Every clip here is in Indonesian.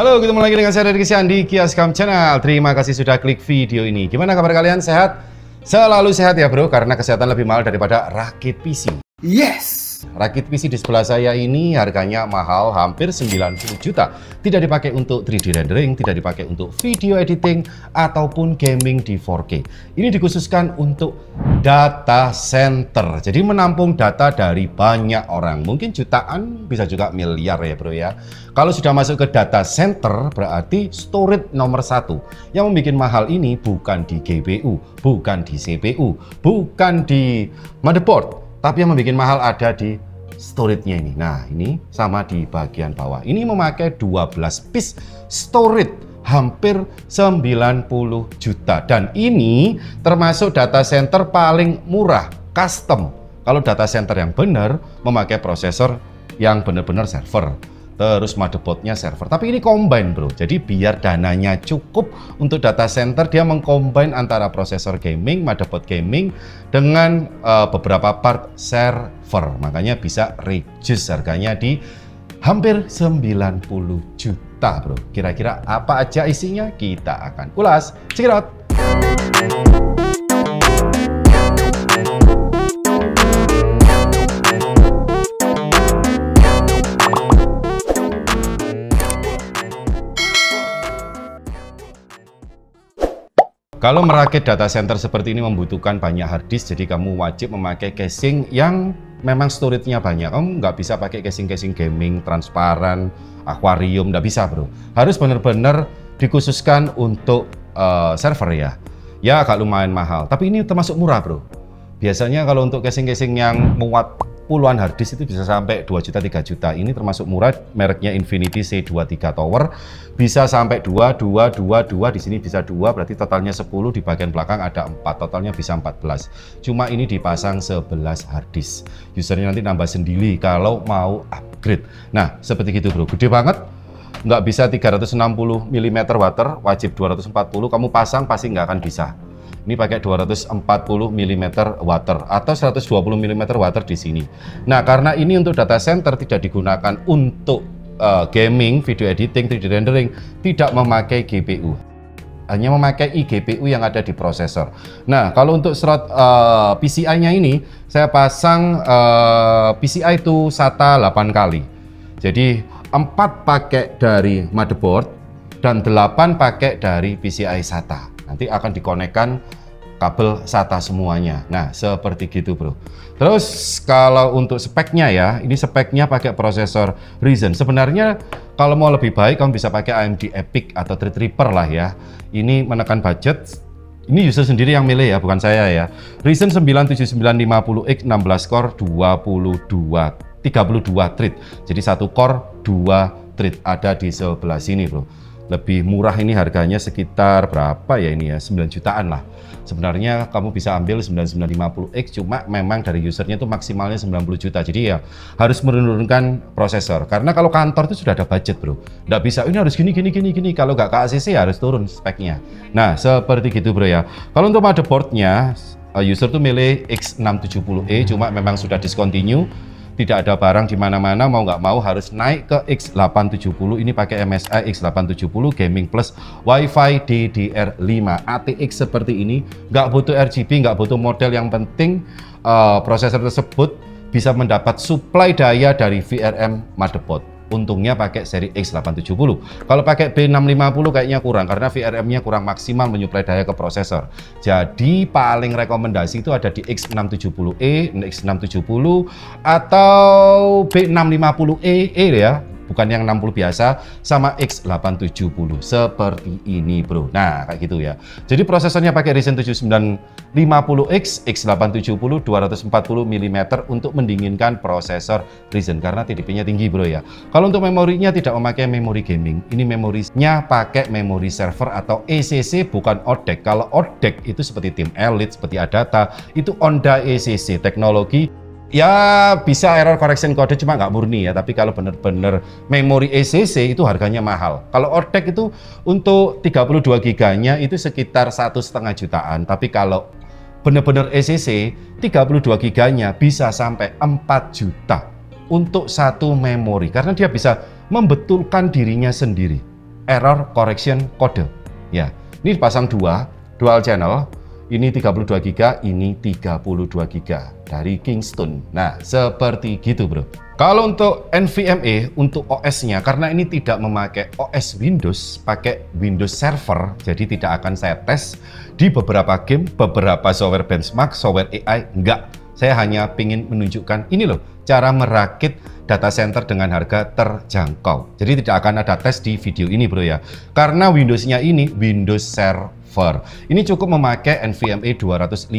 Halo, ketemu lagi dengan saya Deddy Kisian di Kiaskam Channel. Terima kasih sudah klik video ini. Gimana kabar kalian? Sehat? Selalu sehat ya bro, karena kesehatan lebih mahal daripada rakit PC. Yes! Rakit PC di sebelah saya ini harganya mahal, hampir 90 juta. Tidak dipakai untuk 3D rendering, tidak dipakai untuk video editing, ataupun gaming di 4K. Ini dikhususkan untuk data center. Jadi menampung data dari banyak orang. Mungkin jutaan, bisa juga miliar ya bro ya. Kalau sudah masuk ke data center, berarti storage nomor satu. Yang membuat mahal ini bukan di GPU, bukan di CPU, bukan di motherboard. Tapi yang membuat mahal ada di storage-nya ini. Nah, ini sama di bagian bawah. Ini memakai 12 piece storage, hampir 90 juta. Dan ini termasuk data center paling murah, custom. Kalau data center yang benar, memakai prosesor yang benar-benar server. Terus motherboardnya server. Tapi ini combine bro. Jadi biar dananya cukup untuk data center, dia mengcombine antara prosesor gaming, motherboard gaming dengan beberapa part server. Makanya bisa reduce harganya di hampir 90 juta bro. Kira-kira apa aja isinya? Kita akan ulas. Check it out. Kalau merakit data center seperti ini membutuhkan banyak hard disk, jadi kamu wajib memakai casing yang memang storage-nya banyak. Kamu nggak bisa pakai casing-casing gaming, transparan, akuarium, nggak bisa bro. Harus benar-benar dikhususkan untuk server ya. Ya agak lumayan mahal, tapi ini termasuk murah bro. Biasanya kalau untuk casing-casing yang muat puluhan hard disk itu bisa sampai 2 juta, 3 juta. Ini termasuk murah, mereknya Infinity C23 Tower. Bisa sampai 2, di sini bisa 2, berarti totalnya 10, di bagian belakang ada 4, totalnya bisa 14. Cuma ini dipasang 11 hard disk. Usernya nanti nambah sendiri kalau mau upgrade. Nah, seperti gitu bro, gede banget. Nggak bisa 360 mm water, wajib 240, kamu pasang pasti nggak akan bisa. Ini pakai 240 mm water atau 120 mm water di sini. Nah, karena ini untuk data center tidak digunakan untuk gaming, video editing, 3D rendering, tidak memakai GPU. Hanya memakai eGPU yang ada di prosesor. Nah, kalau untuk slot PCI-nya ini, saya pasang PCI itu SATA 8 kali. Jadi 4 pakai dari motherboard dan 8 pakai dari PCI SATA. Nanti akan dikonekkan kabel SATA semuanya. Nah, seperti gitu bro. Terus kalau untuk speknya ya, ini speknya pakai prosesor Ryzen. Sebenarnya kalau mau lebih baik, kamu bisa pakai AMD EPYC atau Threadripper lah ya. Ini menekan budget. Ini user sendiri yang milih ya, bukan saya ya. Ryzen 9 7950X 16 core 32 thread. Jadi 1 core 2 thread ada di sebelah sini bro. Lebih murah ini harganya sekitar berapa ya ini ya, 9 jutaan lah. Sebenarnya kamu bisa ambil 9950X, cuma memang dari usernya itu maksimalnya 90 juta. Jadi ya harus menurunkan prosesor. Karena kalau kantor itu sudah ada budget bro. Nggak bisa, ini harus gini. Kalau nggak ke ACC harus turun speknya. Nah seperti gitu bro ya. Kalau untuk motherboardnya, user tuh milih X670E, cuma memang sudah discontinue. Tidak ada barang di mana-mana, mau nggak mau harus naik ke X870. Ini pakai MSI X870 Gaming Plus Wi-Fi DDR5 ATX seperti ini. Nggak butuh RGB, nggak butuh model, yang penting prosesor tersebut bisa mendapat suplai daya dari VRM motherboard. Untungnya pakai seri X870. Kalau pakai B650 kayaknya kurang, karena VRM-nya kurang maksimal menyuplai daya ke prosesor. Jadi paling rekomendasi itu ada di X670E, X670 atau B650E ya. Bukan yang 60 biasa, sama X870 seperti ini bro. Nah kayak gitu ya. Jadi prosesornya pakai Ryzen 7950X X870 240 mm untuk mendinginkan prosesor Ryzen, karena TDP-nya tinggi bro ya. Kalau untuk memorinya tidak memakai memori gaming, ini memorinya pakai memori server atau ECC, bukan ODEC. Kalau ODEC itu seperti Team Elite, seperti Adata, itu Onda ECC teknologi. Ya bisa error correction code, cuma nggak murni ya. Tapi kalau bener-bener memori ECC itu harganya mahal. Kalau ODEC itu untuk 32 giganya itu sekitar 1,5 jutaan. Tapi kalau bener-bener ECC 32 giganya bisa sampai 4 juta untuk satu memori. Karena dia bisa membetulkan dirinya sendiri. error correction code. Ya, ini dipasang dual channel. Ini 32 GB, ini 32 GB dari Kingston. Nah, seperti gitu, bro. Kalau untuk NVMe, untuk OS-nya, karena ini tidak memakai OS Windows, pakai Windows Server, jadi tidak akan saya tes di beberapa game, beberapa software benchmark, software AI, enggak. Saya hanya ingin menunjukkan ini loh, cara merakit data center dengan harga terjangkau. Jadi tidak akan ada tes di video ini, bro ya. Karena Windows-nya ini Windows Server. Ini cukup memakai NVMe 250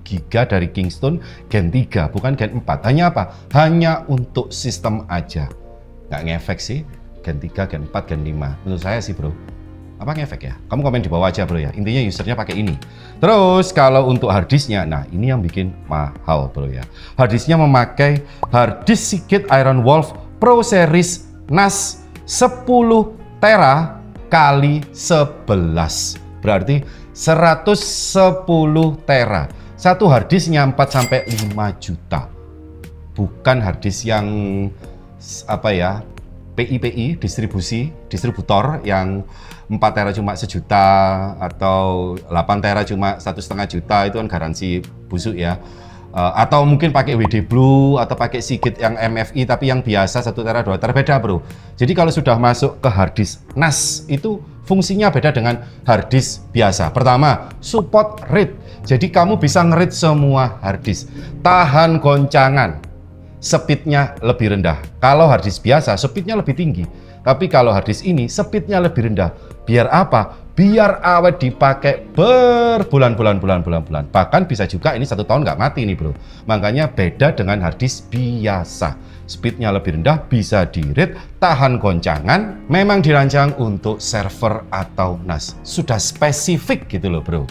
GB dari Kingston Gen 3, bukan Gen 4. Hanya apa? Hanya untuk sistem aja. Nggak ngefek sih, Gen 3, Gen 4, Gen 5. Menurut saya sih, bro. Apa ngefek ya? Kamu komen di bawah aja, bro ya. Intinya usernya pakai ini. Terus kalau untuk harddisknya, nah ini yang bikin mahal, bro ya. Harddisknya memakai harddisk Seagate Iron Wolf Pro Series NAS 10 tera kali 11. Berarti 110 tera. Satu harddisknya 4-5 juta. Bukan harddisk yang apa ya, PI distributor yang 4 tera cuma 1 juta atau 8 tera cuma 1,5 juta, itu kan garansi busuk ya. Atau mungkin pakai WD Blue atau pakai Seagate yang MFI tapi yang biasa 1 tera 2 tera, beda, bro. Jadi kalau sudah masuk ke harddisk NAS itu fungsinya beda dengan harddisk biasa. Pertama, support read. Jadi kamu bisa nge-read semua harddisk. Tahan goncangan. Speednya lebih rendah. Kalau harddisk biasa, speednya lebih tinggi. Tapi kalau harddisk ini, speednya lebih rendah. Biar apa? Biar awet dipakai berbulan-bulan. Bahkan bisa juga ini 1 tahun nggak mati nih, bro. Makanya beda dengan harddisk biasa. Speednya lebih rendah, bisa di-read, tahan goncangan, memang dirancang untuk server atau NAS. Sudah spesifik gitu loh, bro.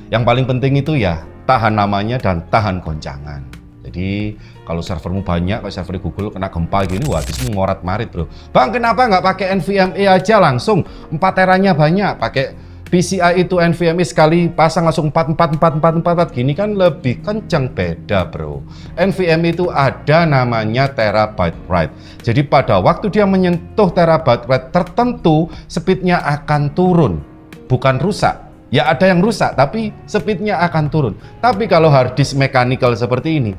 Yang paling penting itu ya tahan namanya dan tahan goncangan. Jadi kalau servermu banyak, kalau server Google kena gempa gini, wah harddiskmu ngorat-marit, bro. Bang, kenapa nggak pakai NVMe aja langsung? 4 teranya banyak, pakai PCI itu NVMe sekali pasang langsung 4 gini kan lebih kencang, beda, bro. NVMe itu ada namanya terabyte write. Jadi pada waktu dia menyentuh terabyte write tertentu, speednya akan turun, bukan rusak. Ya ada yang rusak, tapi speednya akan turun. Tapi kalau harddisk mechanical seperti ini,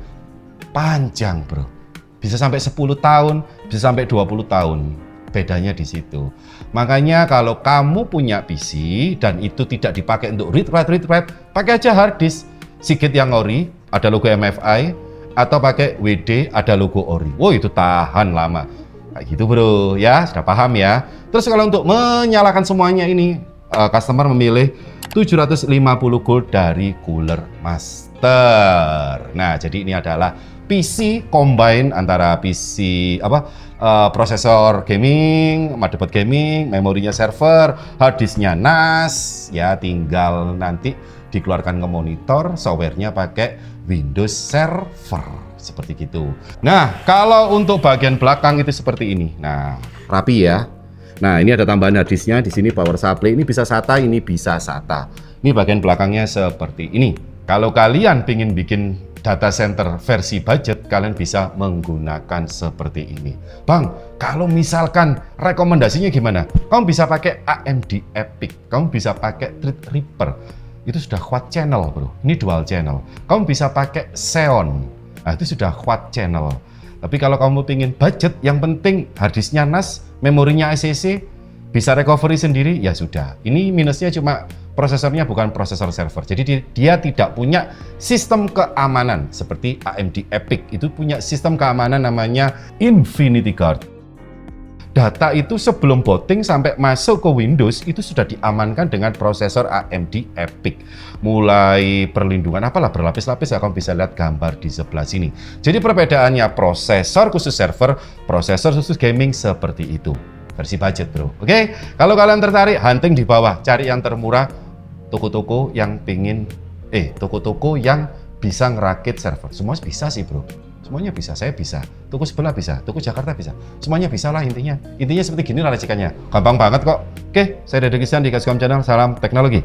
panjang, bro. Bisa sampai 10 tahun, bisa sampai 20 tahun. Bedanya di situ. Makanya kalau kamu punya PC dan itu tidak dipakai untuk read write, pakai aja harddisk Seagate yang ori, ada logo MFI, atau pakai WD, ada logo ori. Wow, itu tahan lama. Kayak gitu, bro. Ya, sudah paham ya. Terus kalau untuk menyalakan semuanya ini, customer memilih 750 gold dari Cooler Master. Nah, jadi ini adalah PC combine antara PC prosesor gaming, motherboard gaming, memorinya server, harddisknya NAS, ya tinggal nanti dikeluarkan ke monitor, softwarenya pakai Windows Server seperti gitu. Nah, kalau untuk bagian belakang itu seperti ini. Nah, rapi ya. Nah, ini ada tambahan harddisknya, di sini power supply, ini bisa SATA, ini bisa SATA. Ini bagian belakangnya seperti ini. Kalau kalian ingin bikin data center versi budget, kalian bisa menggunakan seperti ini. Bang, kalau misalkan rekomendasinya gimana? Kamu bisa pakai AMD EPYC, kamu bisa pakai Threadripper. Itu sudah quad channel, bro. Ini dual channel. Kamu bisa pakai Xeon. Nah, itu sudah quad channel. Tapi kalau kamu ingin budget, yang penting harddisknya NAS, memorinya SSD, bisa recovery sendiri, ya sudah. Ini minusnya cuma prosesornya bukan prosesor server. Jadi dia tidak punya sistem keamanan seperti AMD EPYC. Itu punya sistem keamanan namanya Infinity Guard. Data itu sebelum booting sampai masuk ke Windows itu sudah diamankan dengan prosesor AMD EPYC. Mulai perlindungan apalah berlapis-lapis, ya kamu bisa lihat gambar di sebelah sini. Jadi perbedaannya prosesor khusus server, prosesor khusus gaming seperti itu. Versi budget, bro. Oke, kalau kalian tertarik, hunting di bawah, cari yang termurah, toko-toko yang toko-toko yang bisa ngerakit server. Semua bisa sih, bro. Semuanya bisa, saya bisa. Toko sebelah bisa, toko Jakarta bisa. Semuanya bisa lah intinya. Intinya seperti gini lah racikannya. Gampang banget kok. Oke, saya Deddy Christian di Gascom Channel. Salam teknologi.